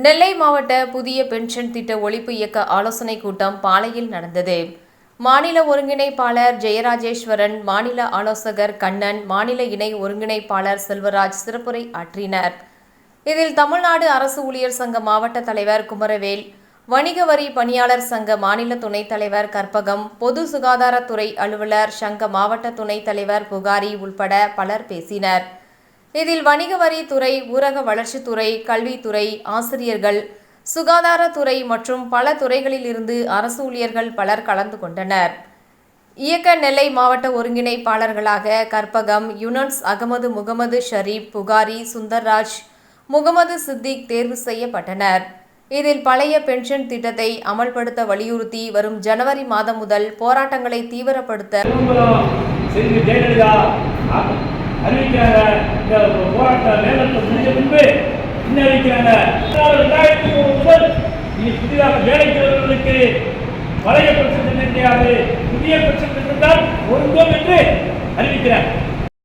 நெல்லை மாவட்ட புதிய பென்ஷன் திட்ட ஒழிப்பு இயக்க ஆலோசனைக் கூட்டம் பாளையில் நடந்தது. மாநில ஒருங்கிணைப்பாளர் ஜெயராஜேஸ்வரன், மாநில ஆலோசகர் கண்ணன், மாநில இணை ஒருங்கிணைப்பாளர் செல்வராஜ் சிறப்புரை ஆற்றினர். இதில் தமிழ்நாடு அரசு ஊழியர் சங்க மாவட்ட தலைவர் குமரவேல், வணிக வரி பணியாளர் சங்க மாநில துணைத் தலைவர் கற்பகம், பொது சுகாதாரத்துறை அலுவலர் சங்க மாவட்ட துணைத் தலைவர் புகாரி உள்பட பலர் பேசினர். இதில் வணிக வரி துறை, ஊரக வளர்ச்சித்துறை, கல்வித்துறை, ஆசிரியர்கள், சுகாதாரத்துறை மற்றும் பல துறைகளில் இருந்து அரசு ஊழியர்கள் பலர் கலந்து கொண்டனர். இயக்க நெல்லை மாவட்ட ஒருங்கிணைப்பாளர்களாக கற்பகம், யுனஸ் அகமது, முகமது ஷரீப், புகாரி, சுந்தர்ராஜ், முகமது சித்திக் தேர்வு செய்யப்பட்டனர். இதில் பழைய பென்ஷன் திட்டத்தை அமல்படுத்த வலியுறுத்தி வரும் ஜனவரி மாதம் முதல் போராட்டங்களை தீவிரப்படுத்த அறிவிக்கிறாங்க. இந்த போராட்ட வேலைக்கு முடிஞ்ச பின்பு இன்னும் அறிவிக்கிறாங்க. 2003 முதல் இனி புதிதாக வேலைக்கு வருவதற்கு பழைய பிரச்சனை தெரியாது, புதிய பிரச்சனை இருந்தால் ஒருங்கும் என்று அறிவிக்கிறார்.